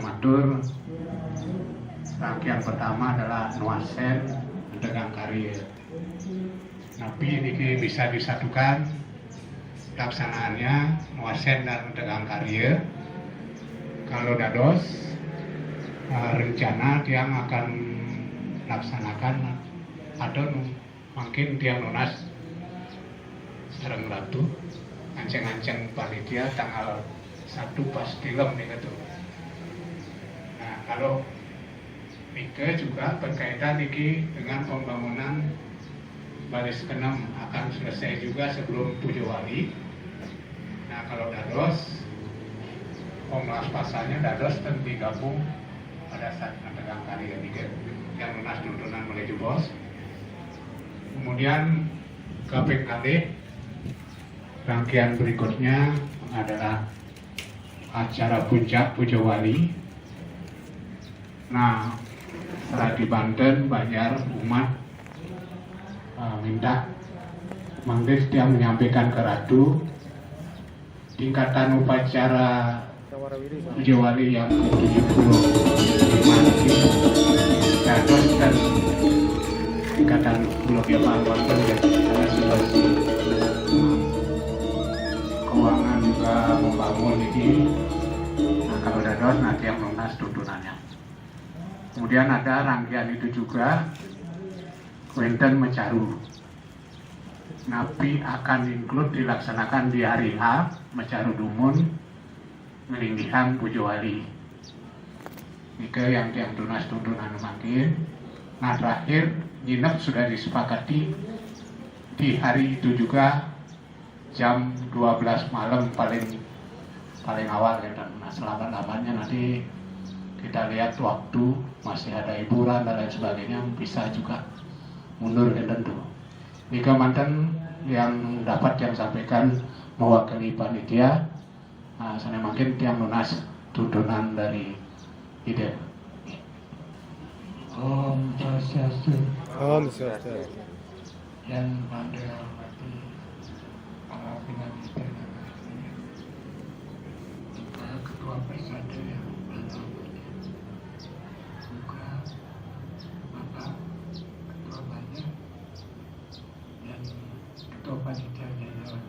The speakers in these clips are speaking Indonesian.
matur. Rangkaian pertama adalah nuasen Tegang Karya. Nabi ini bisa disatukan laksanaannya nuasen dan Tegang Karya. Kalau dados rencana tiang akan laksanakan atau mungkin tiang lunas sareng ratu anceng-anceng panitia tanggal 1 pas film gitu. Nah, kalau Mika juga berkaitan niki dengan pembangunan baris ke-6 akan selesai juga sebelum Pujo Wali. Nah, kalau dados Komnas pasalnya dados dan digabung pada saat Tegang Karya Mika yang lunas tuntunan menuju bos. Kemudian KPKD rangkaian berikutnya adalah acara puncak Pujo Wali. Nah, setelah di Banten, Banjar, umat minta manggis dia menyampaikan ke Ratu tingkatan upacara Pujo Wali yang ke-75 nanti dados dan tingkatan Pulau Biapa Banten dan situasi keuangan juga membangun ini. Nah, kalau dados nanti yang lunas tuntunannya. Kemudian ada rangkaian itu juga Wenten Mecaru. Napi akan include dilaksanakan di hari H, Mecaru Dumun, Ngelinggihan Pujo Wali. Ike yang tunas tuntunan makin. Nah, terakhir nginep sudah disepakati di hari itu juga jam 12 malam paling awal ya. Nah, selama-lamanya nanti kita lihat waktu masih ada hiburan dan lain sebagainya, bisa juga mundur ya tentu. Jika mantan yang dapat yang sampaikan mewakili panitia, nah, saya makin tiang lunas tuntunan dari ide. Om Swastiastu. Om Swastiastu. Yang pada hormati para pimpinan kita, Ketua Persada yang berhormat, juga Bapak Ketua Banyak dan Ketua Panitia Jajaran,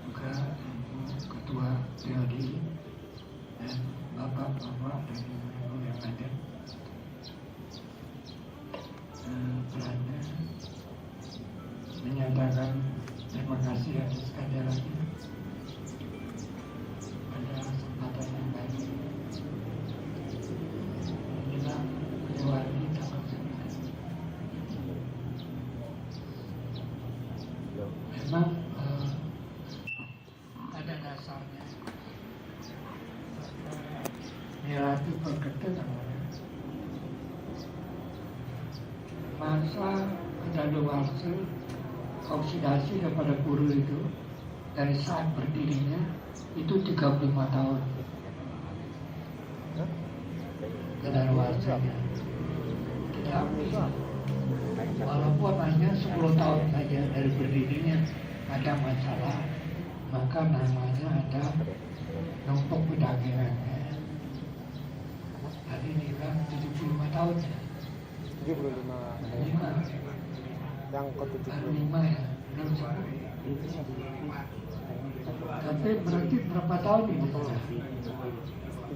juga Ibu Ketua POD dan Bapak-bapak dan Ibu yang ada. Belanda menyatakan terima kasih atas kehadirannya pada kesempatan yang baik menjelang Pujo Wali tanggal 9. Memang ada dasarnya Mira itu berkata masa kadaluarsa oksidasi daripada puru itu dari saat berdirinya itu 35 tahun kadaluarsanya. Tetapi walaupun hanya 10 tahun saja dari berdirinya ada masalah, maka namanya ada numpuk pedagangannya. Hari ini kan 75 tahun ya. 75 yang ke-75 ya. Tapi berarti berapa tahun ini?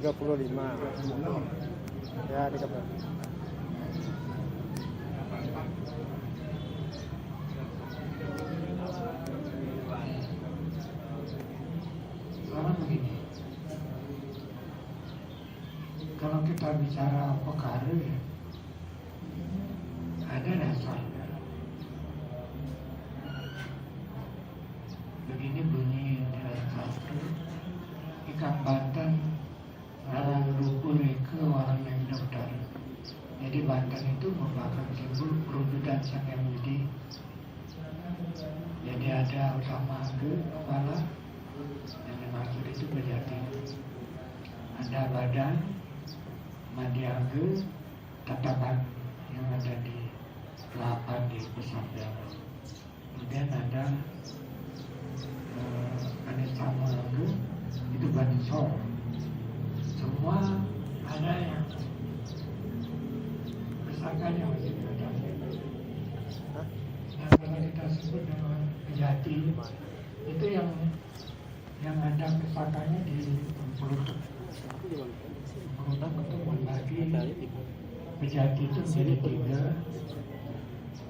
35 ya 35. Sekarang begini, kalau kita bicara perkara ya, ada dasarnya. Begini bunyi nilai 1, ikan Banten larang lumpur ke orang yang daftar. Jadi Banten itu merupakan simbol perwujudan Sang Hyang Widi. Jadi ada utama kepala yang dimaksud itu berjati. Ada badan, madiaga, tatapan yang ada di 8 di pesantren. Kemudian ada Anissa Mangga, itu Banisor. Semua pesakanya masih ada. Nah, kalau kita sebut dengan Bejati itu yang ada pesakanya di Bengkulu. Untuk membagi Bejati itu menjadi 3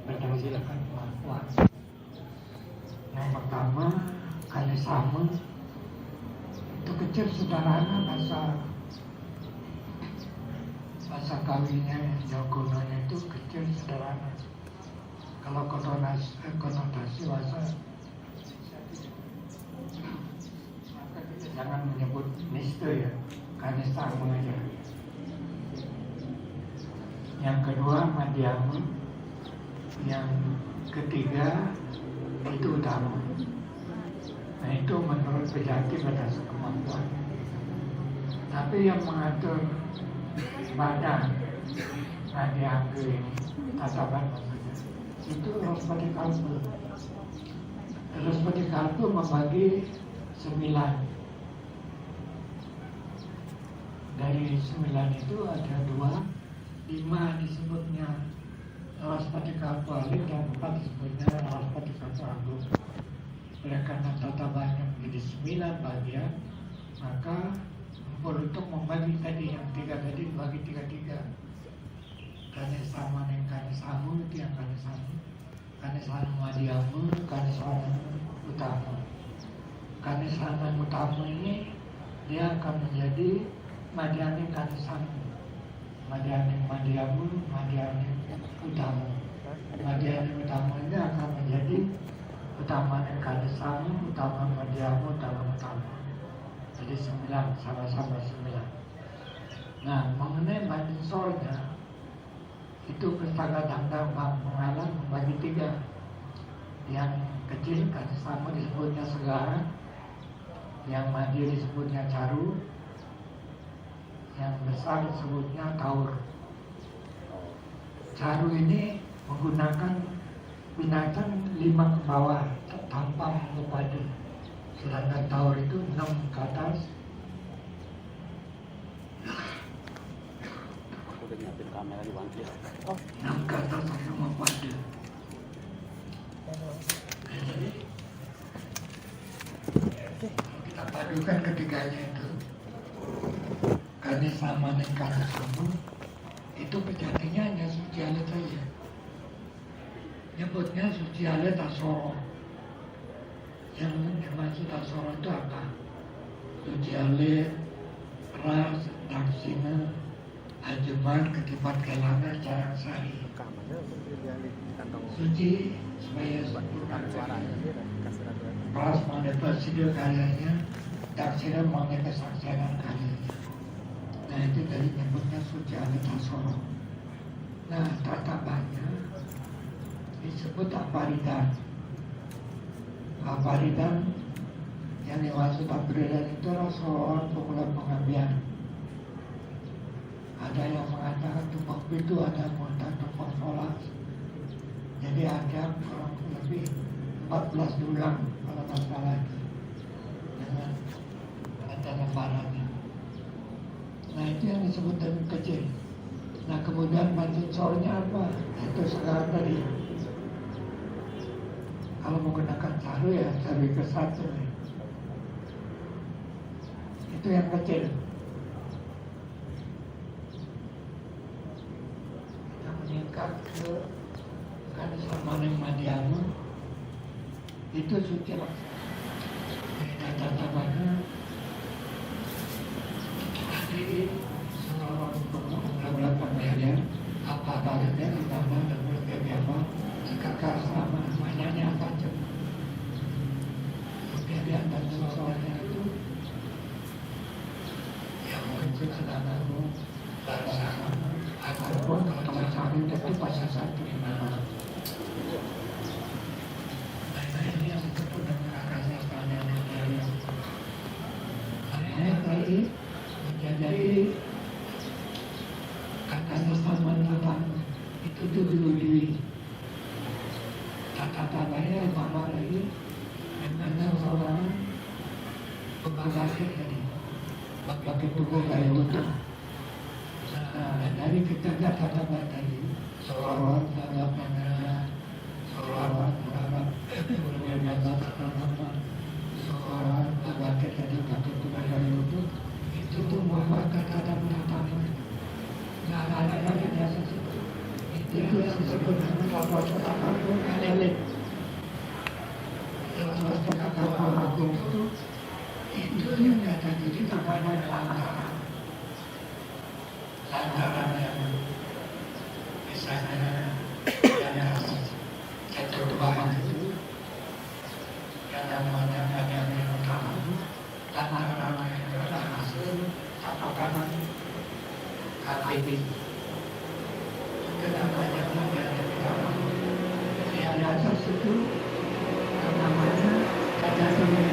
berdasarkan kemampuan. Yang pertama, Kalisama itu kecil sederhana, bahasa kawinnya Jogononya itu kecil sederhana. Kalau konotasi bahasa maka kita jangan menyebut niste ya, Kalisama aja. Yang kedua Madhyama, yang ketiga itu Utama. Nah itu menurut Bejati berdasar kemampuan. Tapi yang mengatur badan Madhyangga ini, tatapan maksudnya, itu Rospatikalpa. Rospatikalpa membagi 9. Dari 9 itu ada 5 disebutnya Rospatikalpa Alit dan 4 disebutnya Rospatikalpa Agung. Oleh karena tatabannya menjadi 9 bagian, maka untuk membagi tadi yang 3 tadi bagi 3. Kanisama dan Kanisama itu yang Kanisama, Kanisama Madhyama, Kanisama Utama. Kanisama Utama ini dia akan menjadi Madhyani Kanisama, Madhyani Madhyama, Madhyani Utama. Madhyani Utama ini akan menjadi Utama dan Kanisama, Utama Madhyama, Utama. Jadi 9, sama-sama 9. Nah, mengenai Mansornya itu Pustaka Dangdang Bang Pengalang membagi 3. Yang kecil Kanisama disebutnya Segara, yang Madya disebutnya Caru, yang besar disebutnya Taur. Caru ini menggunakan binatang 5 ke bawah tanpa mengupadi, sedangkan Taur itu 6 ke atas. Udah nyiapin kamera di bangkit. 6 ke atas tanpa mengupadi. Jadi kita padukan ketiganya itu, Kanisama dan Kanisama itu Bejatinya hanya Suci Alit saja. Nyebutnya Suci Alit Asoro. Yang dimaksud Asoro itu apa? Suci Alit, Ras, Daksina, Ajeman, Ketipat Kelana, Carang Sari. Suci supaya sempurna. Ras mengenai prosedur karyanya, Daksina mengenai kesaksian karyanya. Nah itu dari nyebutnya Suci Alit Asoro. Nah tatapannya disebut Aparidan. Aparidan yang dimaksud Aparidan itu adalah seorang pemuda pengabdian. Ada yang mengatakan tumpang itu, ada yang mengatakan tumpang sholat. Jadi ada kurang lebih 14 bulan kalau tak salah itu dengan kata lebarannya. Nah itu yang disebut dengan kecil. Nah kemudian mantinsornya apa? Itu sekarang tadi. Kalau menggunakan caru ya caru ke 1. Itu yang kecil. Kita meningkat ke Kanisama yang Madhyama, itu suci laksana. Tatapannya tadi seorang pengguna pembayaran apa tarifnya ditambah dan berbagai apa jika sama namanya apa aja. Kemudian dan sesuatunya itu yang mungkin sedangkan bahasa ataupun kalau bahasa itu bahasa satu di mana. Nah ini yang disebut dengan akarnya standar. Ini tadi menjadi Kanisama itu dulu di tata-tatanya sama lagi dengan seorang pembagasi tadi pakai tubuh kayak utuh. Nah dari Mari kita katakan tadi, salawat ala salawat ala salawat ala itu tuh merupakan kata pertama. Nah, ada biasa itu yang disebut dengan salawat elit. Itu yang kata diri kepada lantaran yang misalnya yang satu doang itu yang namanya yang utama lantaran yang pertama apakah KTP kenapa yang pertama yang atas itu namanya KTP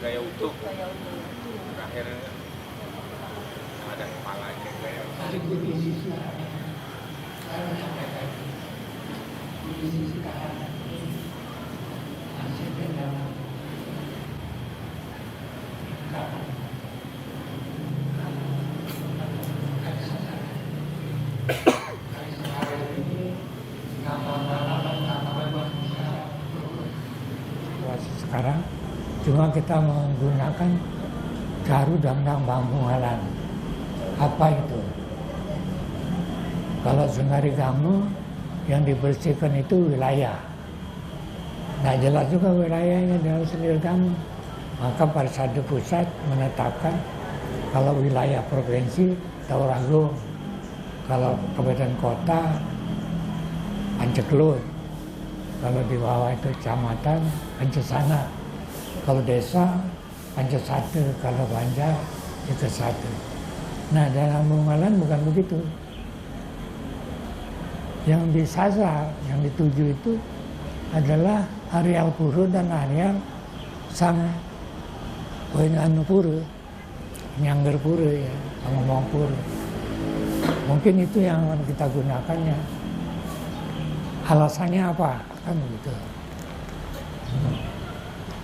gaya utuh terakhir ada kepalanya gaya sekarang cuma kita menggunakan garu dan bambu halan. Apa itu? Kalau Sengari Gamu yang dibersihkan itu wilayah. Nah jelas juga wilayahnya dalam Sengari Gamu. Maka pada saat pusat menetapkan kalau wilayah provinsi Taurago, kalau kabupaten kota Panceklut, kalau di bawah itu kecamatan Pancasana, kalau desa Pancasatu, kalau Banjar itu satu. Nah dalam Bungalan bukan begitu. Yang disasar, yang dituju itu adalah areal pura dan areal sang anu pura, nyangger pura ya, ngomong pura. Mungkin itu yang kita gunakannya. alasannya apa, kan begitu.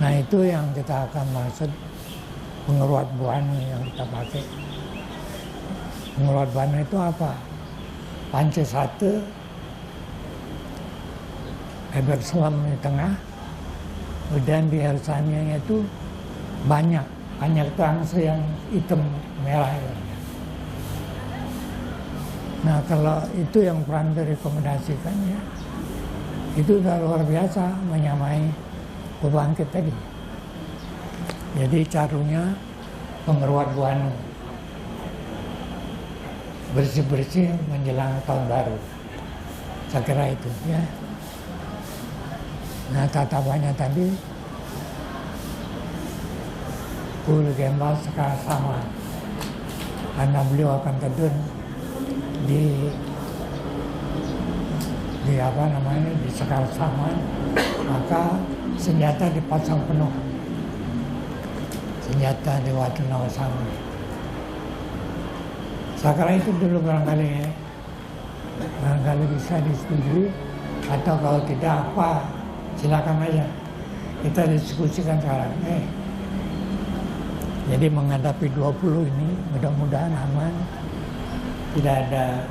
Nah itu yang kita akan maksud pengeruat buana yang kita pakai. Pengeruat buana itu apa? Panca satu, ebek selam di tengah, kemudian di hersanya itu banyak tangsa yang hitam merah. Nah kalau itu yang peran direkomendasikan ya, itu sudah luar biasa menyamai pembangkit tadi. Jadi carunya pengeruat buana, bersih-bersih menjelang tahun baru. Saya kira itu ya. Nah tatapannya tadi Guru Gembal sekarang sama, karena beliau akan terjun di apa namanya, di sekar sama, maka senjata dipasang penuh, senjata di Watu Nawasama. Saya kira itu dulu barangkali bisa disetujui, atau kalau tidak apa silakan aja kita diskusikan sekarang. Jadi menghadapi 20 ini mudah-mudahan aman, tidak ada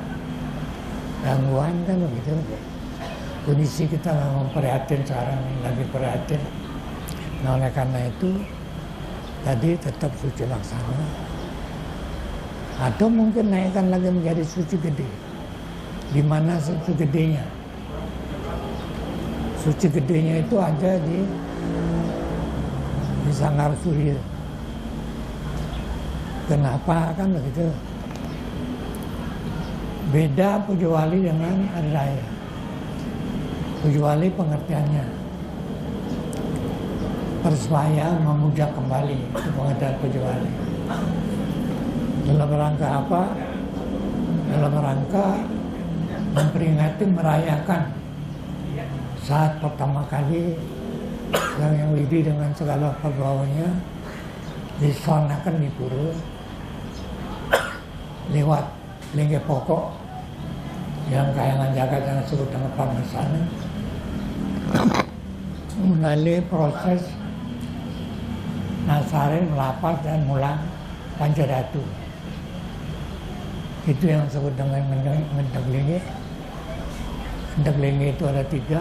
gangguan kan begitu. Kondisi kita memang prihatin sekarang, lagi prihatin. Nah oleh karena itu tadi tetap suci laksana, atau mungkin naikkan lagi menjadi suci gede. Di mana suci gedenya? Suci gedenya itu ada di Sanggar Surya. Kenapa kan begitu? Beda Puja Wali dengan Hari Raya. Puja Wali pengertiannya persebaya memuja kembali, itu pengertian Puja Wali. Dalam rangka apa? Dalam rangka memperingati, merayakan saat pertama kali yang Widi dengan segala perbawanya disoalkan di Pura lewat lingge pokok yang kayangan jagat yang disebut dengan Parmasana, melalui proses nasarin, melapas dan mulang pancadatu. Itu yang disebut dengan mendak lingge. Mendak lingge itu ada 3.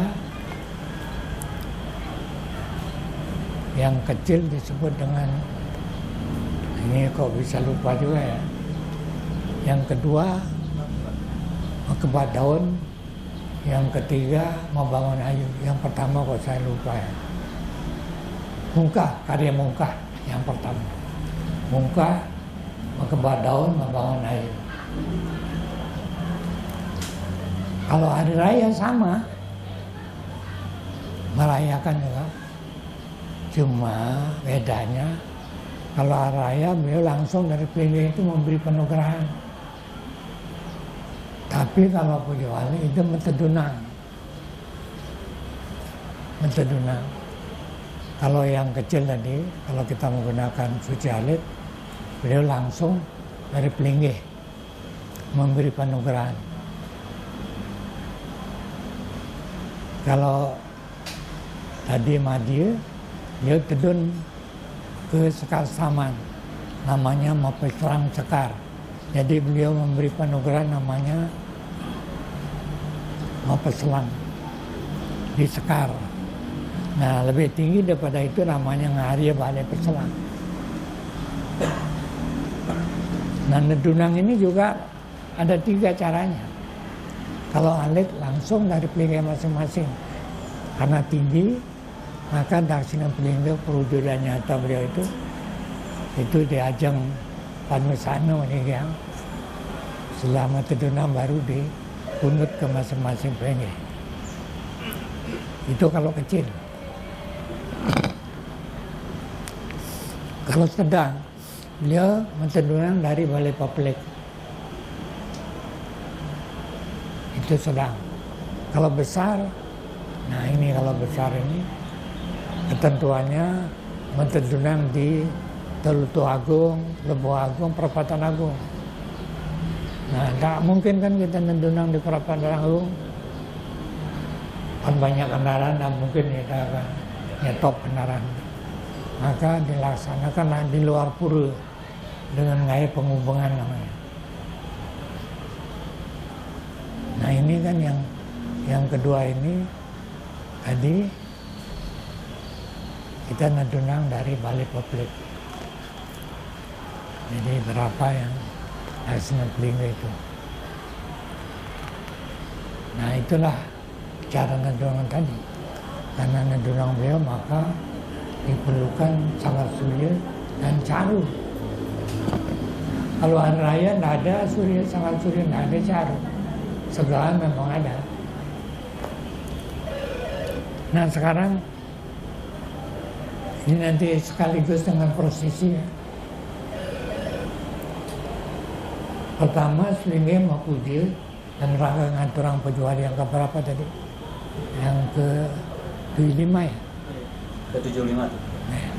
Yang kecil disebut dengan, ini kok bisa lupa juga ya. Yang kedua kebat daun, yang ketiga membangun ayu, yang pertama kok saya lupa ya. Mungkah, karya mungkah yang pertama. Mungkah, kebat daun, membangun ayu. Kalau hari raya sama, merayakan juga. Cuma bedanya kalau hari raya beliau langsung dari Pelingge itu memberi penugerahan. Tapi kalau Puja Wali itu mentedunang. Kalau yang kecil tadi, kalau kita menggunakan suci alit, beliau langsung dari Pelingge memberi penugerahan. Kalau tadi Madya, dia tedun ke Sekar Saman, namanya Mapesrang Sekar. Jadi beliau memberi penugerahan namanya Mapeslang di Sekar. Nah lebih tinggi daripada itu namanya Ngaria Balai Peselang. Nah nedunang ini juga ada 3 caranya. Kalau alit langsung dari Pelingge masing-masing, karena tinggi, maka daksina Pelingge perwujudan nyata beliau itu di ajang Panusano ini yang selama tedunang baru dipunut ke masing-masing Pelingge. Itu kalau kecil. Kalau sedang, beliau mentedunang dari Balai Papelek. Itu sedang. Kalau besar, nah ini kalau besar ini ketentuannya mentedunang di Telutu Agung, Lebu Agung, Perapatan Agung. Nah, tak mungkin kan kita mentedunang di Perapatan Agung. kan banyak kendaraan dan mungkin kita akan nyetop kendaraan. Maka dilaksanakan di luar pura dengan gaya penghubungan namanya. Nah ini kan yang kedua ini tadi kita ngedunang dari Balai Publik. Jadi berapa yang harus ngeling itu. Nah itulah cara ngedunang tadi. Karena ngedunang beliau maka diperlukan Sanggar Surya dan Caru. Kalau hari raya tidak ada Surya, Sanggar Surya, tidak ada Caru. Segala memang ada. Nah sekarang ini nanti sekaligus dengan prosesinya. Pertama Selingge Mapuji dan Rangga Ngaturang Pejuali yang keberapa tadi? Yang ke-75 ya? Ke-75 tuh. Nah,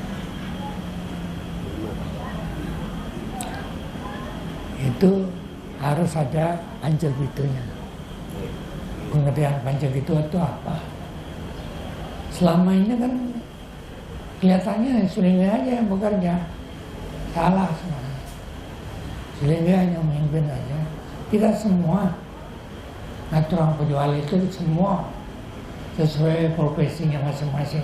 itu harus ada Pancel Bitunya. Pengertian Pancel Bitu itu apa? Selama ini kan kelihatannya Selingge aja yang bekerja. Salah sebenarnya. Selingge hanya memimpin aja. Kita semua Ngaturang Pejuali itu semua sesuai profesinya masing-masing.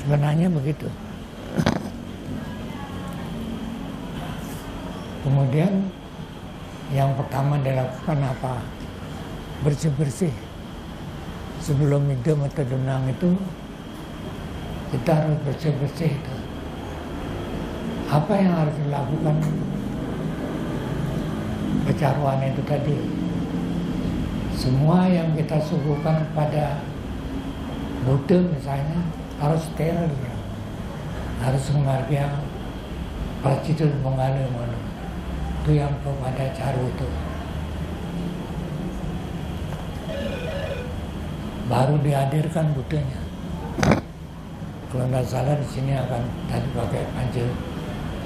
Sebenarnya begitu. Kemudian yang pertama dilakukan apa? Bersih-bersih. Sebelum itu metodunang itu kita harus bersih-bersih itu. Apa yang harus dilakukan? Pecaruan itu tadi. Semua yang kita suguhkan kepada Buddha misalnya harus steril, harus menghargai pracitul mengalir mana itu yang kepada Caru itu. Baru dihadirkan Buddhanya. Kalau nggak salah di sini akan tadi pakai Pancel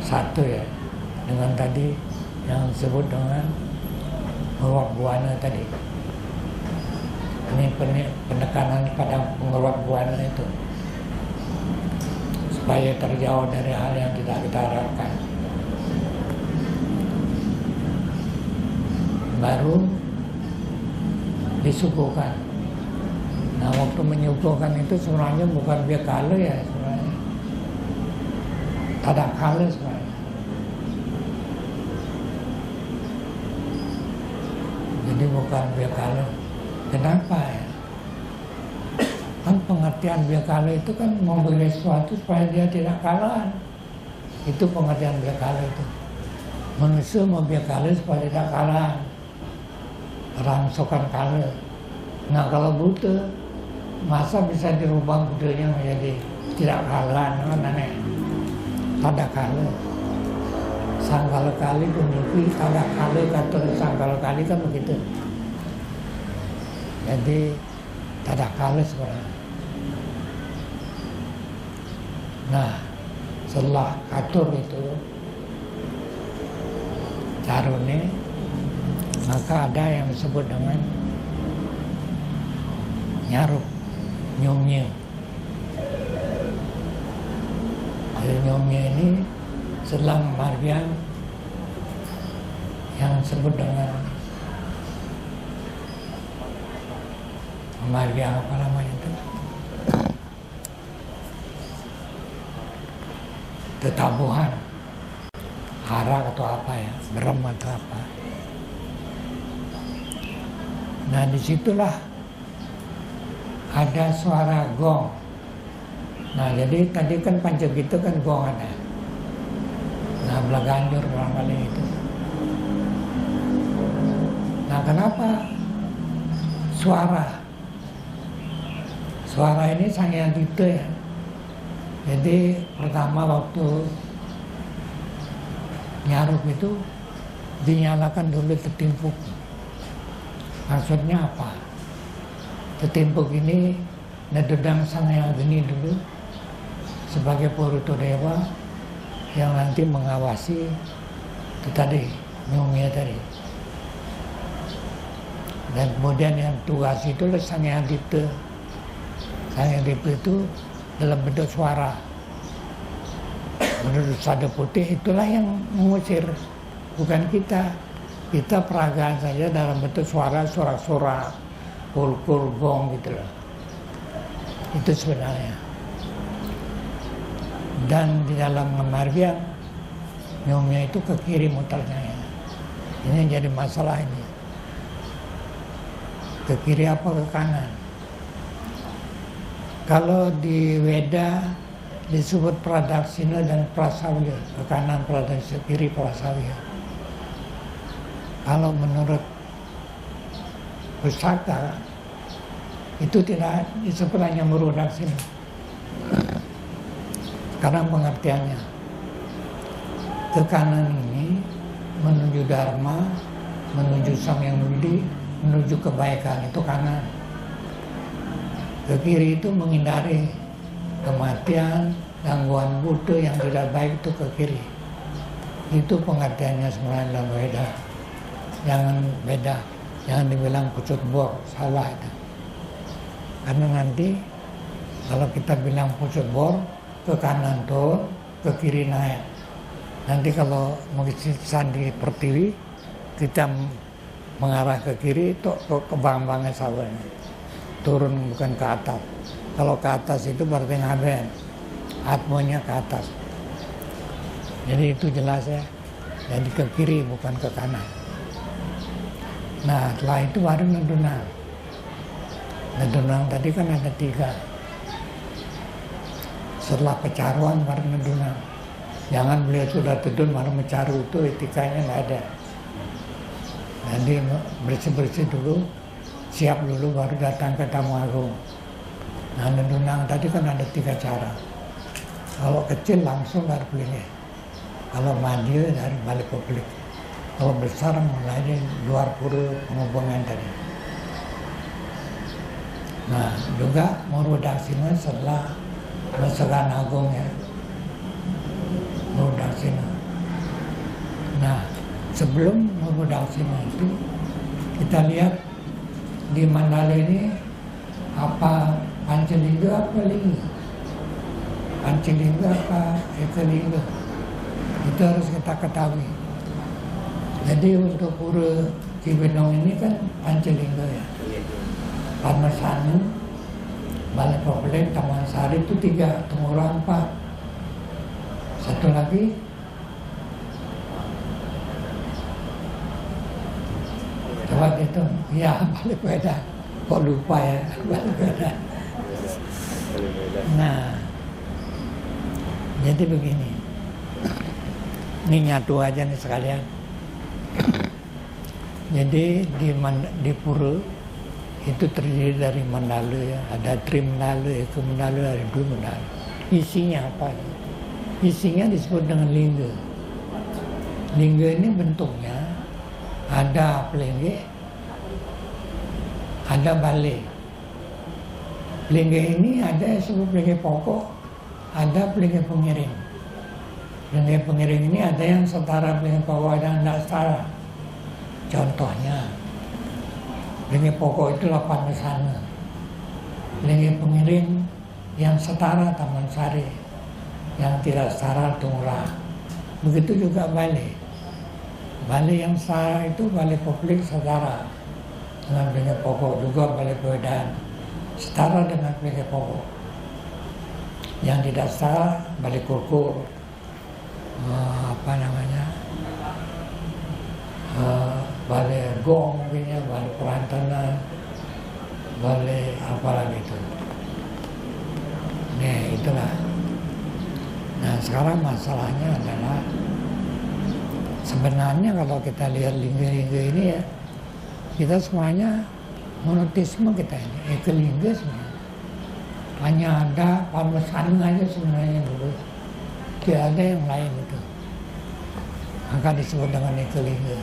1 ya, dengan tadi yang disebut dengan pengeluar buana tadi. Ini penekanan pada pengeluar buana itu supaya terjauh dari hal yang tidak kita harapkan. Baru disuguhkan. Nah waktu menyuguhkan itu sebenarnya bukan biakala ya sebenarnya. Tadakala sebenarnya. Jadi bukan biakala. Kenapa ya? Kan pengertian biakala itu kan memberi sesuatu supaya dia tidak kalah. Itu pengertian biakala itu. Manusia mau biakala supaya tidak kalah. Rangsokan kalah. Nah kalau buta, masa bisa dirubah budanya menjadi tidak kalah, kan aneh. Tada kalah. Sangkala kali kunjuki, tada kalah kata sangkala kali kan begitu. Jadi tada kalah sebenarnya. Nah, setelah katur itu Carune, maka ada yang disebut dengan nyaruk, nyumnya. Nyumnya ini setelah margian yang disebut dengan margian apa namanya itu? Tetabuhan, harak atau apa ya, berem atau apa. Nah disitulah ada suara gong. Nah jadi tadi kan Pancel Bitu kan gong ada. Nah Belaganjur barangkali itu. Nah kenapa suara ini sangat detail ya. Jadi pertama waktu nyaruk itu dinyalakan dulu tetimpuk. Maksudnya apa? Tetimpuk ini nededang sang yang geni dulu sebagai Puruto Dewa yang nanti mengawasi itu tadi, nyumnya tadi. Dan kemudian yang tugas itu adalah Sang Hyang Dipta. Sang Hyang Dipta itu dalam bentuk suara. Menurut Sabda Putih itulah yang mengusir, bukan kita. Kita peragaan saja dalam bentuk suara, sorak-sorak, kul-kul, gong gitu loh. Itu sebenarnya. Dan di dalam Ngamarbiang, nyomnya itu ke kiri muternya ya. Ini yang jadi masalah ini. Ke kiri apa ke kanan? Kalau di Weda disebut Pradaksina dan Prasawya, ke kanan Pradaksina, kiri Prasawya. Kalau menurut Pusaka itu tidak disebut hanya Murudaksina. Sekarang pengertiannya, ke kanan ini menuju Dharma, menuju Sang Yang Budi, menuju kebaikan, itu kanan. Ke kiri itu menghindari kematian, gangguan buta yang tidak baik, itu ke kiri. Itu pengertiannya sebenarnya dalam Weda. Jangan beda, jangan dibilang pucut bor, salah itu. Karena nanti kalau kita bilang pucut bor, ke kanan turun, ke kiri naik. Nanti kalau mengisi Sandi Pertiwi, kita mengarah ke kiri, itu ke bang-bangnya sawahnya. Turun bukan ke atas. Kalau ke atas itu berarti ngaben, atmonya ke atas. Jadi itu jelas ya. Jadi ke kiri bukan ke kanan. Nah setelah itu baru Nedunang. Nedunang tadi kan ada 3. Setelah pecaruan baru Nedunang. Jangan beliau sudah tedun baru mencaru, itu etikanya nggak ada. Jadi bersih-bersih dulu, siap dulu baru datang ke tamu agung. Nah Nedunang tadi kan ada 3 cara. Kalau kecil langsung dari pelingnya. Kalau maju dari balik publik. Kalau besar mulai dari luar pura penghubungan tadi. Nah juga Murudaksina setelah Masakan Agung ya. Murudaksina. Nah sebelum Murudaksina itu kita lihat di Mandala ini apa Pancalingga apa Lingga? Pancalingga apa Ekalingga? Itu harus kita ketahui. Jadi untuk pura Cibinong ini kan Pancalingga ya. Parmasanu, Balai Populer, Taman Sari itu 3, Tengurah 4. Satu lagi coba itu, ya Balai Pedan. Kok lupa ya Balai Pedan. Nah, jadi begini. Ini nyatu aja nih sekalian. Jadi di pura itu terdiri dari Mandala ya, ada Tri Mandala, Eka Mandala, ada 2 Mandala. Isinya apa? Isinya disebut dengan lingga. Lingga ini bentuknya ada pelengge, ada balai. Pelengge ini ada yang disebut pelengge pokok, ada pelengge pengiring. Pelengge pengiring ini ada yang setara pelengge pokok, ada yang tidak setara. Contohnya, pelengge pokok itu 8 mesana. Pelengge pengiring yang setara Taman Sari, yang tidak setara Tungurah. Begitu juga balai. Balai yang setara itu balai publik setara dengan pelengge pokok, juga balai Pedan setara dengan pelengge pokok. Yang tidak setara balai kurkur, balai gong mungkinnya, balai perantanan, balai apa lagi itu. Nah itulah. Nah sekarang masalahnya adalah sebenarnya kalau kita lihat lingga-lingga ini ya, kita semuanya monotisme kita ini, ekalingga semuanya. Hanya ada Parmasanu aja sebenarnya dulu, tidak ada yang lain itu. Maka disebut dengan ekalingga.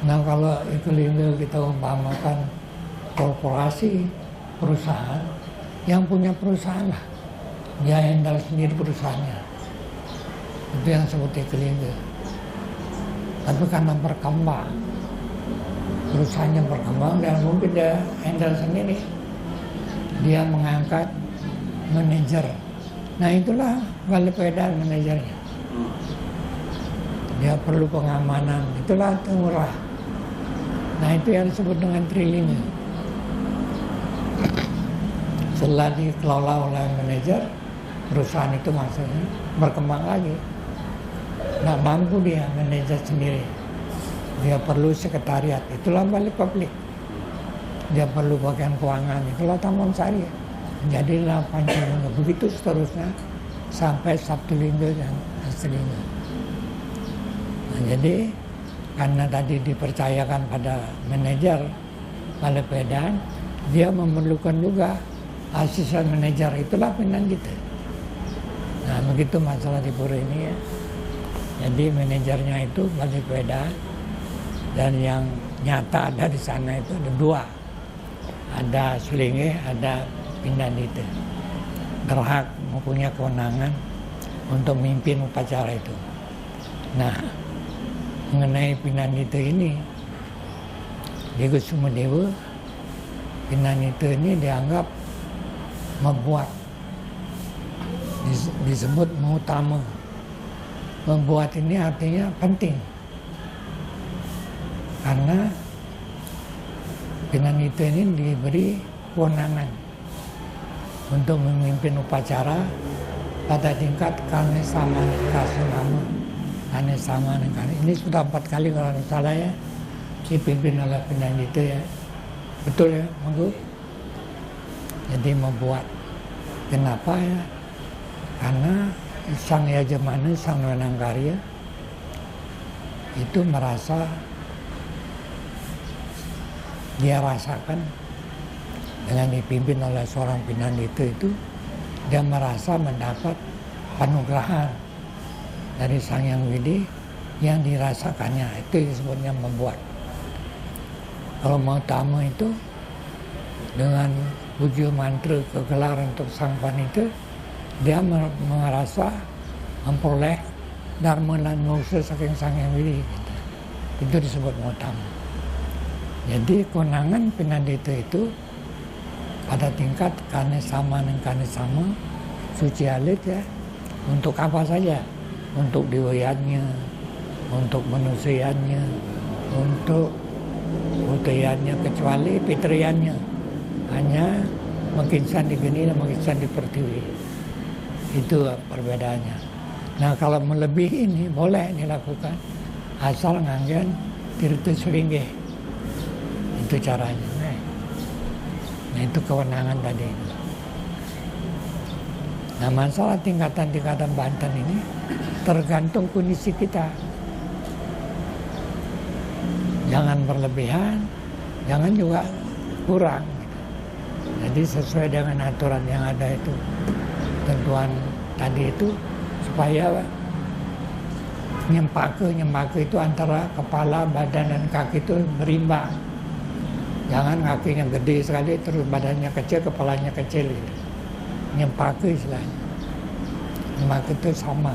Nah kalau ekalingga kita umpamakan korporasi, perusahaan, yang punya perusahaan lah, dia handle sendiri perusahaannya. Itu yang disebut ekalingga. Tapi karena berkembang, perusahaannya berkembang dan mungkin dia handle sendiri. Dia mengangkat manajer. Nah itulah Balepedan manajernya. Dia perlu pengamanan, itulah murah. Nah itu yang disebut dengan triliunan. Setelah dikelola oleh manajer, perusahaan itu maksudnya berkembang lagi. Nggak mampu dia manajer sendiri. Dia perlu sekretariat, itulah Balikpapan. Dia perlu bagian keuangan, itulah Taman Sari. Jadilah Pancalinggo, begitu seterusnya sampai Sabtulinggo dan Astelinggo. Nah, jadi karena tadi dipercayakan pada manajer Balepedan, dia memerlukan juga asisten manajer, itulah Pinang gitu. Nah begitu masalah di Pura ini ya. Jadi manajernya itu Balepedan, dan yang nyata ada di sana itu ada dua. Ada Sulingge, ada Pinandite. Berhak mempunyai kewenangan untuk memimpin upacara itu. Nah, mengenai Pinandite ini, di Kusumadewa, Pinandite ini dianggap membuat, disebut mengutama. Membuat ini artinya penting. Karena Pinandite ini diberi kewenangan untuk memimpin upacara pada tingkat Kanesama Kasunama. Kanesama ini sudah 4 kali kalau tidak salah ya, dipimpin oleh Pinandite ya. Betul ya, Manggu? Jadi membuat. Kenapa ya? Karena Sang Yajamana, Sang Wenangkarya itu merasa, dia rasakan dengan dipimpin oleh seorang Pinandite itu, dia merasa mendapat panugrahan dari Sang Hyang Widi yang dirasakannya, itu disebutnya membuat. Kalau mau tamu itu dengan puji mantra kegelar untuk Sang Panita, dia merasa memperoleh dharma dan moksa saking Sang Hyang Widi. Itu disebut mutamu. Jadi kewenangan Pinandite itu pada tingkat Kanesama dan Kanesama suci alit ya, untuk apa saja, untuk diwiyannya, untuk manusianya, untuk udayannya, kecuali fitriannya hanya mengkinsan di geni dan mengkinsan di pertiwi. Itu perbedaannya. Nah kalau melebihi ini boleh dilakukan asal nganggen Tirta Sulingge. Itu caranya. Nah itu kewenangan tadi. Nah masalah tingkatan-tingkatan Banten ini tergantung kondisi kita. Jangan berlebihan, jangan juga kurang. Jadi sesuai dengan aturan yang ada itu, tentuan tadi itu, supaya nyempake itu antara kepala, badan dan kaki itu berimbang. Jangan kakinya gede sekali terus badannya kecil, kepalanya kecil gitu. Nyempake istilahnya. Nyempake itu sama,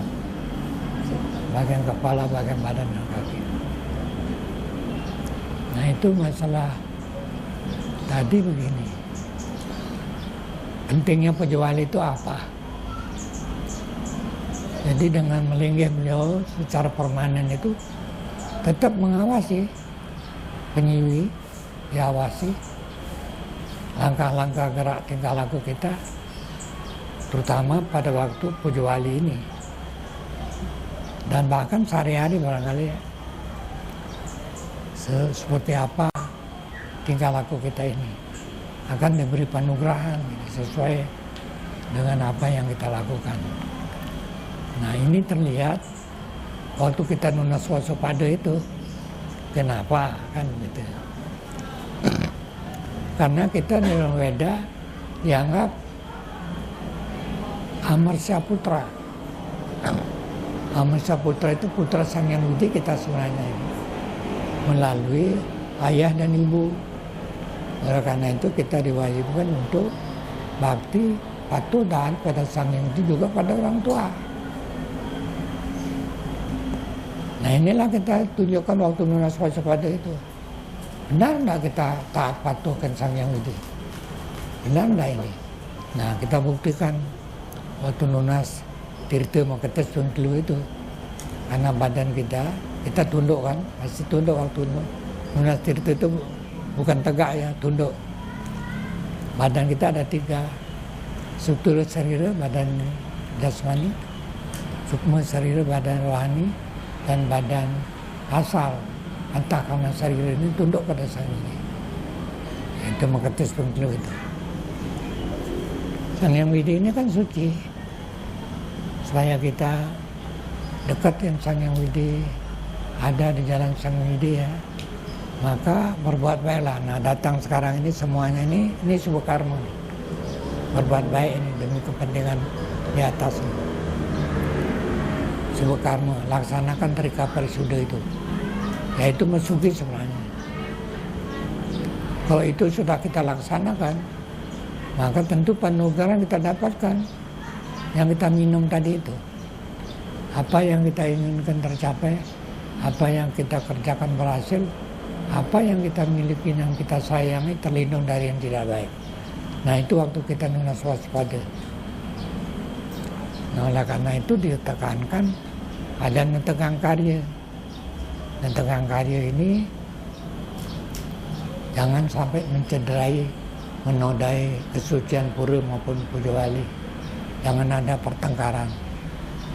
bagian kepala, bagian badan dan kaki. Nah itu masalah tadi begini. Pentingnya Pejawali itu apa? Jadi dengan melinggih beliau secara permanen itu tetap mengawasi penyiwi, diawasi langkah-langkah gerak tingkah laku kita, terutama pada waktu Pejawali ini, dan bahkan sehari-hari barangkali ya, seperti apa tingkah laku kita ini akan diberi panugrahan sesuai dengan apa yang kita lakukan. Nah ini terlihat waktu kita Nuna Swaswapada itu, kenapa kan gitu? Karena kita di dalam Weda dianggap Amarsya Putra. Amarsya Putra itu putra Sang Hyang Widi kita sebenarnya ini, melalui ayah dan ibu. Oleh karena itu kita diwajibkan untuk bakti, patuh dan pada Sang Hyang Widi juga pada orang tua. Nah inilah kita tunjukkan waktu Nuna Swaswapada itu. Benar enggak kita taat patuhkan Sang Hyang Widi? Benar enggak ini? Nah, kita buktikan waktu Nunas Tirta Maketes Tuntlu itu. Karena badan kita tunduk kan, masih tunduk waktu Nunas Tirta itu bukan tegak ya, tunduk. Badan kita ada 3, struktur sarira, badan jasmani, sukma sarira, badan rohani, dan badan asal antakarna sarira ini tunduk pada Sang Hyang. Itu Maketes Tuntlu itu. Sang Hyang Widi ini kan suci, supaya kita dekat yang Sang Hyang Widi, ada di jalan Sang Hyang Widi ya, maka berbuat baiklah. Nah, datang sekarang ini semuanya ini sebuah karma, berbuat baik ini demi kepentingan di atas ini. Sebuah karma, laksanakan trika parisuddha itu, yaitu mesugi sebenarnya. Kalau itu sudah kita laksanakan, maka tentu panugaran kita dapatkan yang kita minum tadi itu. Apa yang kita inginkan tercapai, apa yang kita kerjakan berhasil, apa yang kita miliki, yang kita sayangi terlindung dari yang tidak baik. Nah, itu waktu kita nunas waspada. Nah, oleh karena itu ditekankan ada netegang karya. Netegang karya ini jangan sampai mencederai, menodai kesucian pura maupun puja wali. Jangan ada pertengkaran,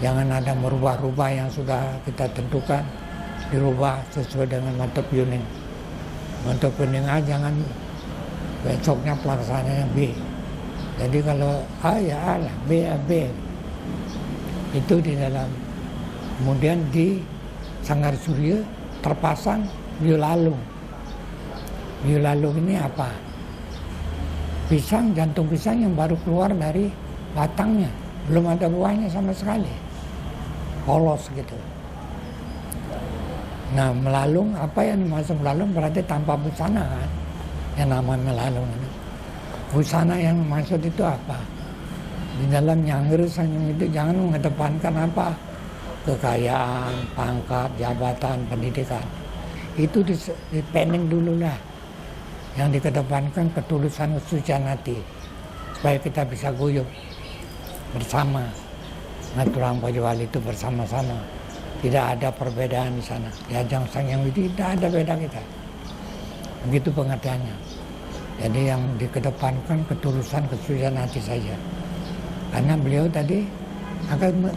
jangan ada merubah-rubah yang sudah kita tentukan, dirubah sesuai dengan mantap yuning. Mantap yuning A jangan besoknya pelaksananya B. Jadi kalau A ya A lah, B ya B. Itu di dalam. Kemudian di Sanggar Surya terpasang biolalung. Biolalung ini apa? Pisang, jantung pisang yang baru keluar dari batangnya, belum ada buahnya sama sekali, polos gitu. Nah, melalung, apa yang dimaksud melalung berarti tanpa busana kan, yang namanya melalung itu. Busana yang maksud itu apa? Di dalam nyangger Sang Hyang itu jangan mengedepankan apa? Kekayaan, pangkat, jabatan, pendidikan. Itu dipending dulu lah. Yang dikedepankan ketulusan kesucian hati, supaya kita bisa guyup bersama, ngaturang pajawali itu bersama-sama, tidak ada perbedaan di sana. Di ajang Sang Hyang Widi tidak ada beda kita, begitu pengertiannya. Jadi yang dikedepankan ketulusan kesucian hati saja, karena beliau tadi akan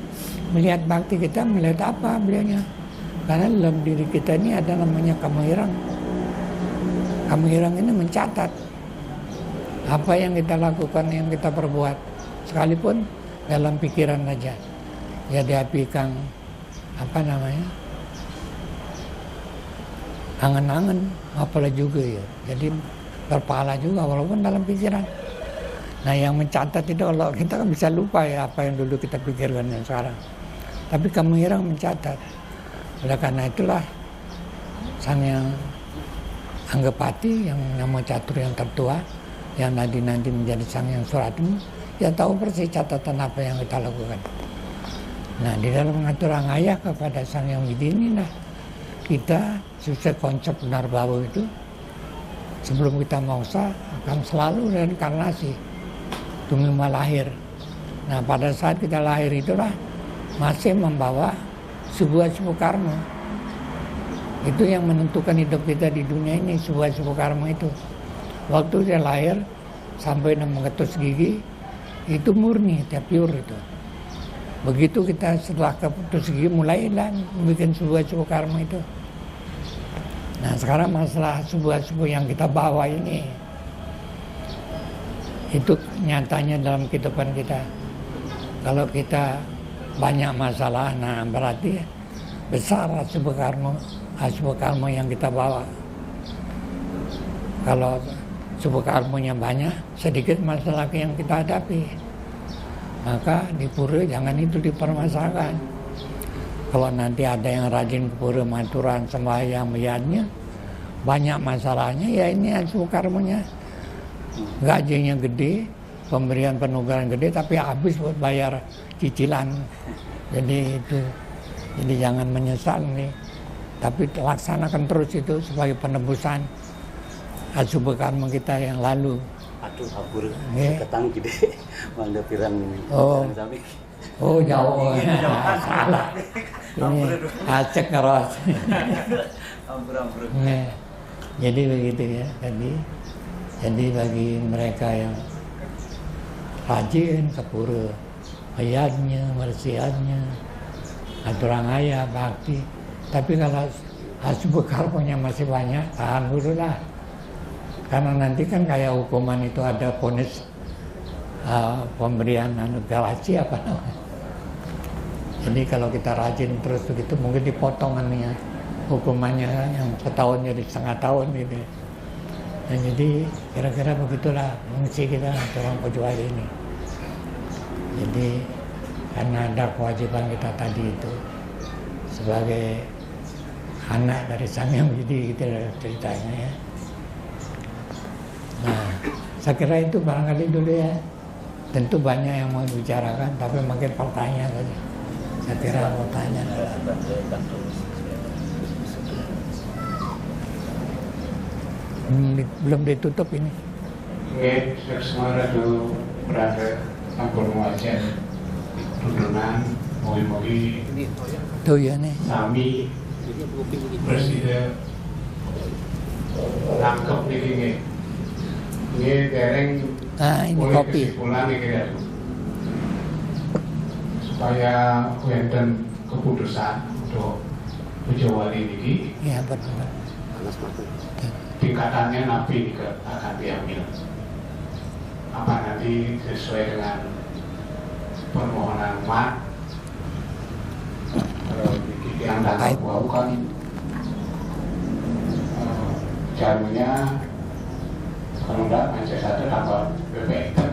melihat bakti kita, melihat apa beliaunya, karena dalam diri kita ini ada namanya kamahirang. Kamahirang ini mencatat apa yang kita lakukan, yang kita perbuat, sekalipun dalam pikiran aja. Ya diapikan apa namanya, angan-angan, apalah juga ya. Jadi berpahala juga walaupun dalam pikiran. Nah, yang mencatat itu kalau kita kan bisa lupa ya apa yang dulu kita pikirkan yang sekarang. Tapi kamahirang mencatat. Oleh karena itulah Sang Hyang Anggapati yang nama catur yang tertua, yang nanti menjadi Sang Hyang Suratmi, ya tahu persis catatan apa yang kita lakukan. Nah, di dalam mengaturang ayah kepada Sang Hyang Widi inilah kita sesuai konsep benar bahwa itu sebelum kita mangsa akan selalu reinkarnasi tumima lahir. Nah, pada saat kita lahir itulah masih membawa sebuah karma. Itu yang menentukan hidup kita di dunia ini, sebuah karma itu. Waktu dia lahir sampai mengetus gigi itu murni, pure itu. Begitu kita setelah keputus gigi mulailah bikin sebuah karma itu. Nah, sekarang masalah sebuah yang kita bawa ini itu nyatanya dalam kehidupan kita. Kalau kita banyak masalah, nah berarti besar sebuah karma yang kita bawa. Kalau sebuah karmanya banyak, sedikit masalah yang kita hadapi. Maka di pura jangan itu dipermasalahkan. Kalau nanti ada yang rajin ke pura maturan sembahyang melihatnya, banyak masalahnya, ya ini sebuah karmanya. Gajinya gede, pemberian penugaran gede, tapi habis buat bayar cicilan. Jadi itu, jadi jangan menyesal nih. Tapi laksanakan terus itu sebagai penebusan Asup karma kita yang lalu. Aduh, hapur. Nggih. Ketang gede. Mangga pirang. Oh. Sami. Oh jauh, salah. Ini acek ngeros. Ampur. Nah, jadi begitu ya tadi. Jadi bagi mereka yang rajin ke pura, ayatnya, mersiatnya, aturang ayah, bakti. Tapi kalau asup karmanya masih banyak, tahan dulu lah. Karena nanti kan kayak hukuman itu ada vonis pemberian garasi apa namanya. Jadi kalau kita rajin terus begitu mungkin dipotongannya hukumannya yang setahun jadi setengah tahun gitu. Dan jadi kira-kira begitulah fungsi kita orang pejuang ini. Jadi karena ada kewajiban kita tadi itu sebagai anak dari Sang Hyang Widi gitu ceritanya ya. Nah, saya kira itu barangkali dulu ya. Tentu banyak yang mau dibicarakan, tapi makin pertanyaan tadi. Saya kira mau tanya. Belum ditutup ini. Oke, semua itu berada ampun wajah tuntunan mogi-mogi Tuh ya nih. sami presiden nangkep ini dereng Ini boleh kopi. kesimpulan ini kira supaya wonten keputusan untuk Pejawali ini Ya benar. tingkatannya napi akan diambil. Apa nanti sesuai dengan permohonan mat yang datang bau kan jarunya kalau enggak macam satu tambah bebek hitam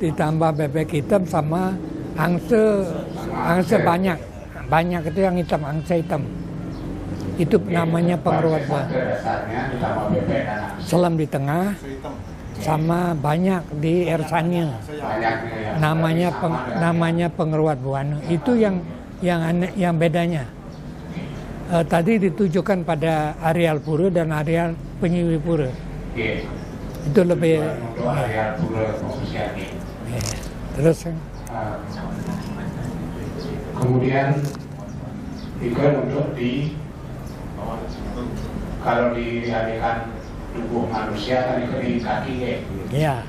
Ditambah bebek hitam sama angse banyak itu yang hitam, angse hitam. Itu namanya pengeruat buah. Dasarnya ditambah bebek dan angse. Selam di tengah sama banyak di ersanya. Banyaknya Namanya pengeruat buana. Itu yang bedanya. Tadi ditujukan pada areal pura dan areal penyiwi pura. Itu lebih untuk area pura fokusnya. terus Kemudian juga untuk kalau dialihkan tubuh manusia kan di kaki ya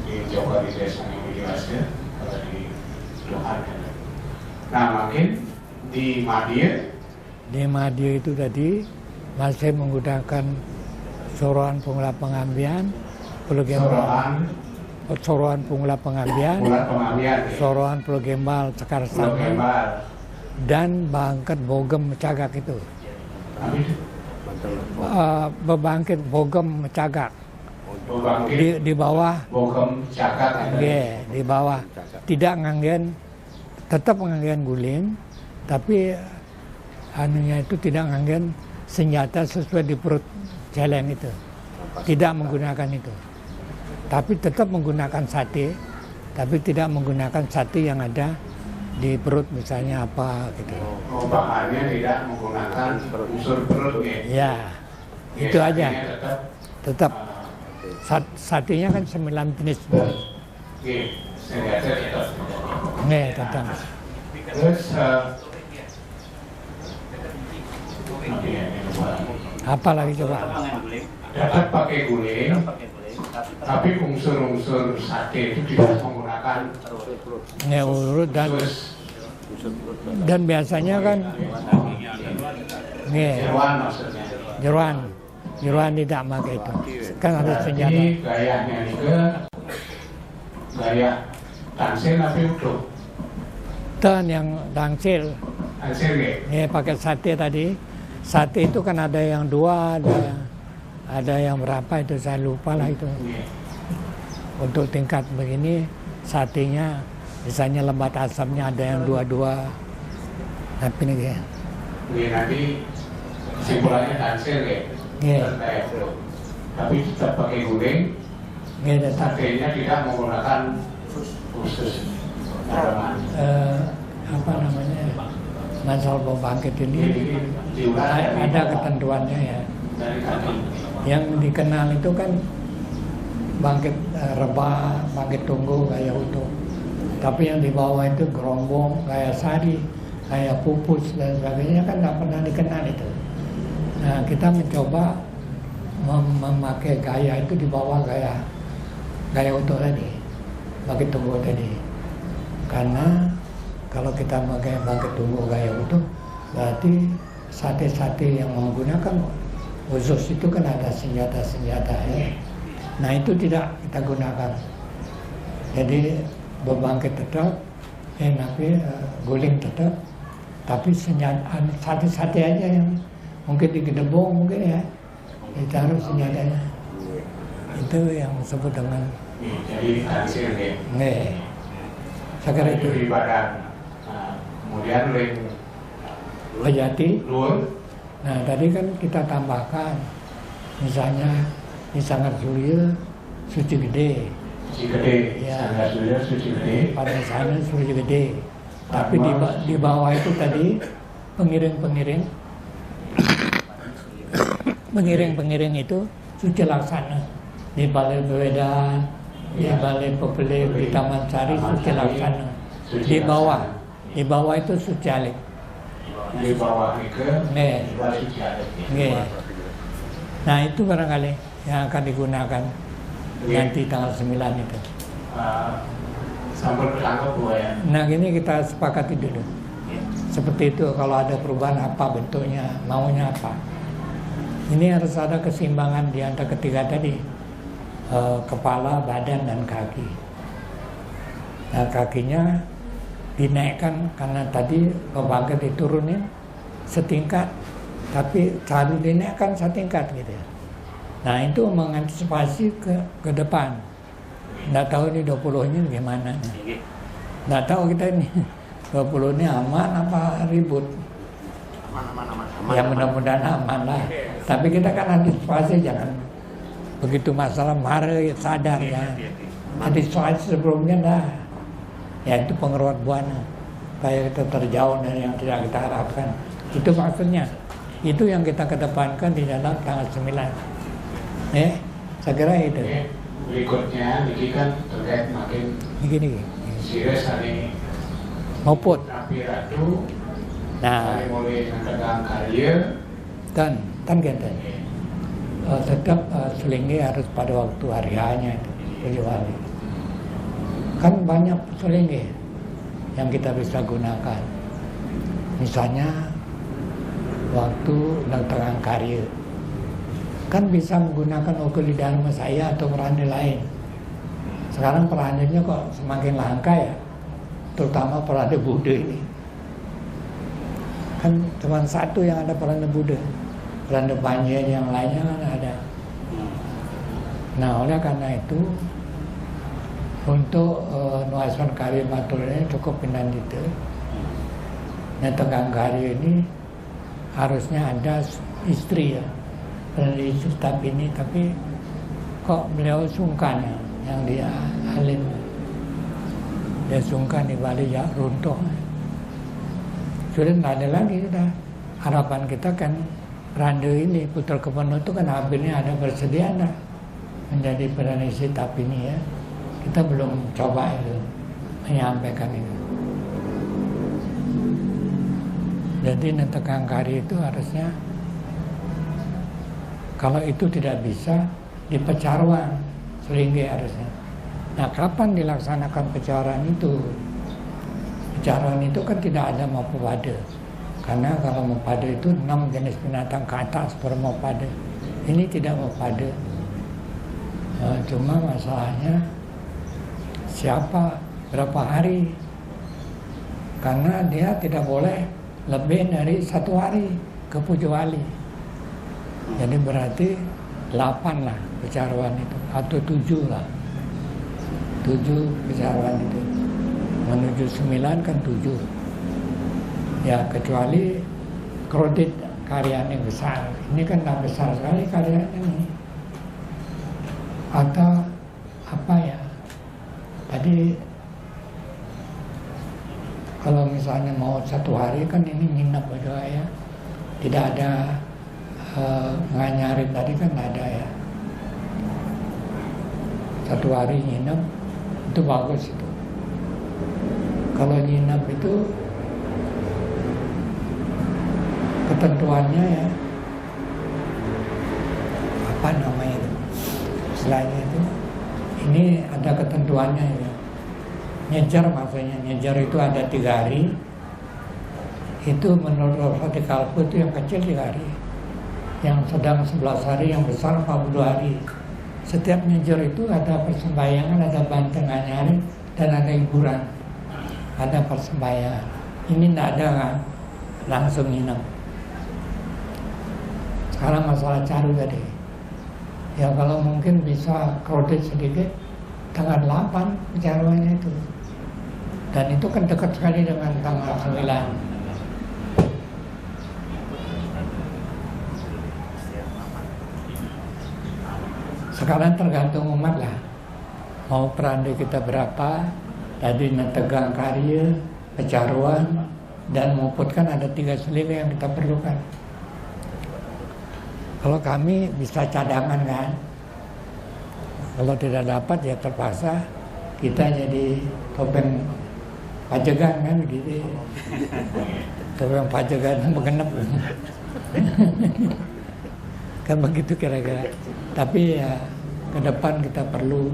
di Jawa di desa yang dijelaskan kalau di Tuhan. Nah makin di Madia itu tadi masih menggunakan sorohan pengula pengambian, sorohan pengula pengambian, sorohan pulau gembal cekar sangan, dan bangkit bogem cagak itu. Bebangkit bogem cagak di bawah bogem cagak di bawah tidak tetap nganggen guling, tapi anunya itu tidak nganggen senjata sesuai di perut celeng itu, tidak menggunakan itu, tapi tetap menggunakan sate, tapi tidak menggunakan sate yang ada di perut misalnya apa gitu. Bahannya tidak menggunakan unsur perut ya itu aja. Tetap satenya kan 9 jenis. Tetap. Terus apa lagi coba? Dapat pakai guling, tapi unsur-unsur sate itu tidak menggunakan urut dan biasanya kan jeruan maksudnya. Jeruan tidak pakai itu. Kan ada senjata. Ini gayanya juga gaya tangsil tapi utuh. Dan yang tangsil. Pakai sate tadi. Sate itu kan ada yang 2, ada yang berapa itu saya lupa lah itu. Untuk tingkat begini satenya misalnya lembat asamnya ada yang 2. Tapi ini nanti simpulannya tangsil tapi tetap pakai guling. Satenya tidak menggunakan khusus apa namanya masalah pembangkit ini ada ketentuannya ya. dari tadi. Yang dikenal itu kan bangkit rebah, bangkit tunggu gaya utuh. Tapi yang di bawah itu gerombong, gaya sari, gaya pupus dan sebagainya kan nggak pernah dikenal itu. Nah kita mencoba memakai gaya itu di bawah gaya utuh tadi, bangkit tunggu tadi. Karena kalau kita pakai bangkit tunggu gaya utuh, berarti sate-sate yang menggunakan khusus itu kan ada senjata-senjata ya. Nah itu tidak kita gunakan. Jadi berbangkit tetap, tapi guling tetap, tapi senjata sate-sate aja yang mungkin digedebong mungkin ya, ditaruh senjatanya. Itu yang disebut dengan jadi hasil ya. Nih, saya kira itu di badan. Nah, kemudian ring Bajati. lur. Nah tadi kan kita tambahkan, misalnya di Sanggar Surya suci gede, Suci gede, Ya. Sanggar Surya suci gede. pada sana suci gede. Tapi di bawah itu tadi pengiring-pengiring itu suci laksana. Di Balai Bewedan, di Balai Pepelik, di Taman Sari suci laksana. Di bawah itu suci alik. Di bawah itu Nih. juga suci adat. Nggih. Nah itu barangkali yang akan digunakan nanti tanggal 9 itu. Sampel ketangkep Bu ya. Nah ini kita sepakati dulu. Seperti itu, kalau ada perubahan apa bentuknya, maunya apa. Ini harus ada keseimbangan di antara ketiga tadi. Kepala, badan, dan kaki. Nah kakinya dinaikkan karena tadi bangkit diturunin setingkat, tapi selalu dinaikkan setingkat gitu. Nah itu mengantisipasi ke depan. Nggak tahu ini 20-nya gimana. Nggak tahu kita ini 20 ini aman apa ribut. Ya mudah-mudahan aman lah. Tapi kita kan antisipasi, jangan begitu masalah marah ya sadar ya. Antisipasi sebelumnya dah. Ya itu pengeruat buana. Supaya kita terjauh dari yang tidak kita harapkan. Itu maksudnya. Itu yang kita kedepankan di dalam tanggal 9. Saya kira itu. Berikutnya ini kan terkait makin Begini. serius hari Maupun. Rapi Ratu. Nah, Hari mulai tegang karya. dan kita tetap selinggi harus pada waktu hari hanya itu kecuali. Kan banyak selinggi yang kita bisa gunakan. Misalnya waktu tegang karya. Kan bisa menggunakan ukuli dharma saya atau perahani lain. Sekarang perahaninya kok semakin langka ya, terutama perahani Buddha ini. Kan cuma satu yang ada perahani Buddha, perahani Panjen yang lainnya kan ada. Nah oleh karena itu untuk Nuasan Karya Batul ini cukup pinandita. Nah tegang karya ini harusnya ada istri ya. Dari staf ini, tapi kok beliau sungkan ya, yang dia alim, dia sungkan di Bali ya runtuh. Sudah nggak ada lagi sudah. Harapan kita kan Rande ini Putra Kepenuh itu kan akhirnya ada bersedia dah menjadi perdana staf ini ya. Kita belum coba itu menyampaikan itu. Jadi Nentekang Kari itu harusnya kalau itu tidak bisa di Pecarwan Selinggi harusnya. Nah kapan dilaksanakan pecaruan itu? Pecaruan itu kan tidak ada Maupade. Karena kalau Maupade itu 6 jenis binatang ke atas per Maupade. Ini tidak Maupade. Cuma masalahnya siapa berapa hari? Karena dia tidak boleh lebih dari 1 hari ke Pujo Wali. Jadi berarti 8 lah pecaruan itu, atau 7 lah. 7 pecaruan itu. Menuju 9 kan 7. Ya kecuali kredit karyanya besar. Ini kan tak besar sekali karyanya ini. Atau apa ya? Tadi kalau misalnya mau 1 hari kan ini nginep aja ya. Tidak ada Nganyari tadi kan ada ya. 1 hari nginep itu bagus itu. Kalau nginep itu ketentuannya ya apa namanya itu istilahnya itu, ini ada ketentuannya ya. Nyejar maksudnya, nyejar itu ada 3 hari. Itu menurut radikal itu yang kecil 3 hari, yang sedang 11 hari, yang besar 42 hari. Setiap nyejar itu ada persembahyangan, ada banteng anyari, dan ada hiburan, ada persembahyangan. Ini tidak ada kan, langsung nginep. Sekarang masalah caru tadi, ya kalau mungkin bisa crowded sedikit, tanggal 8 pencaruannya itu. Dan itu kan dekat sekali dengan tanggal 9. Sekarang tergantung umat lah, mau perande kita berapa. Tadi Tegang Karya, Pecaruan, dan Muput kan ada 3 selinga yang kita perlukan. Kalau kami bisa cadangan kan, kalau tidak dapat ya terpaksa kita jadi topeng pajegan kan begitu. Topeng pajegan menggenep. Kan begitu kira-kira. Tapi ya ke depan kita perlu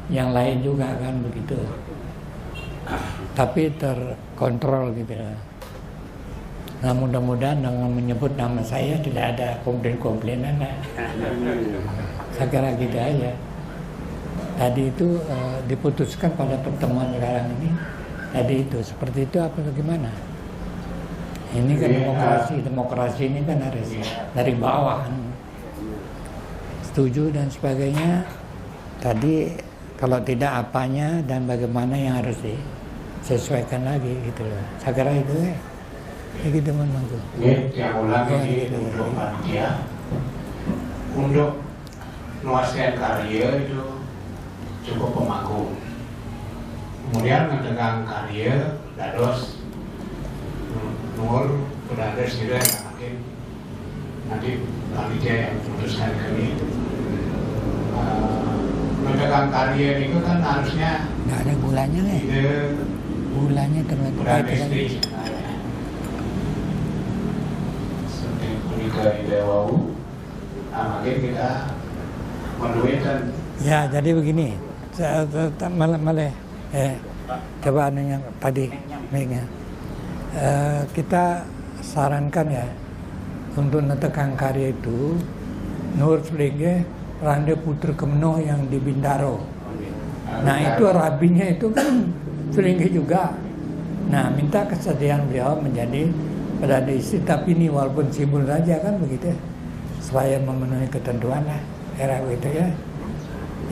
yang lain juga kan begitu. Tapi terkontrol gitu ya. Nah mudah-mudahan dengan menyebut nama saya tidak ada komplain-komplainan lah. Saya kira gitu aja. Tadi itu diputuskan pada pertemuan sekarang ini. Tadi itu seperti itu apa bagaimana? Ini kan demokrasi ini kan harus dari bawah. Setuju dan sebagainya. Tadi kalau tidak apanya dan bagaimana yang harus disesuaikan lagi gitu loh. Saya kira itu ya. Gitu teman-teman tuh. Yang ulang ini untuk panitia, untuk nuaskan karya itu cukup pemangku. Kemudian mendegang karya dados nur berdados gitu ya, mungkin nanti panitia yang memutuskan kami. Mendegang karya itu kan harusnya nggak ada gulanya nih. Gulanya terlalu baik. Dari Dewau, makin kita menduetkan. Ya, jadi begini, coba yang tadi, kita sarankan ya untuk netekan karya itu, Nur Selingge, Rande Putra Kemenoh yang di Bintaro. Nah itu rabinya itu kan Selingge juga. Nah minta kesediaan beliau menjadi Perdana Istri, tapi ini walaupun simbol saja kan begitu, supaya memenuhi ketentuan lah, era itu ya.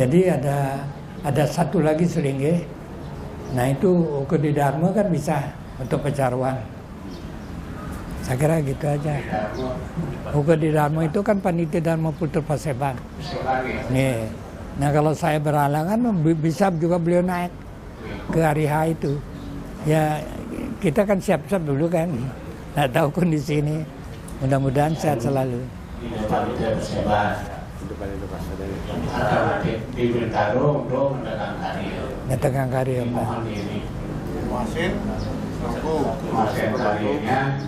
Jadi ada satu lagi Selingge, nah itu Ukedi Dharma kan bisa untuk Pecaruan. Saya kira gitu aja. Ukedi Dharma itu kan Panitia Dharma Putra Paseban. Nih, nah kalau saya berhalangan bisa juga beliau naik ke hari H itu. Ya kita kan siap-siap dulu kan. Nggak tahu kondisi ini, mudah-mudahan sehat selalu. Di Bintaro untuk Netekan karya Pak. Masin karyanya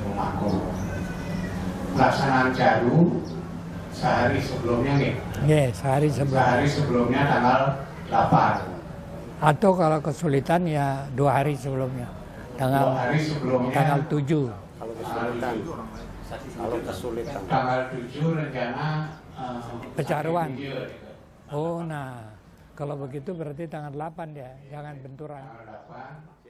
mengaku. Pelaksanaan caru sehari sebelumnya nih. Ya, sehari sebelumnya tanggal 8. Atau kalau kesulitan ya 2 hari sebelumnya. 2 hari sebelumnya. Tanggal 7. Kalau kesulitan. Tanggal 7 rencana Pecaruan. Oh, nah kalau begitu berarti tanggal 8 ya, jangan benturan. Tanggal 8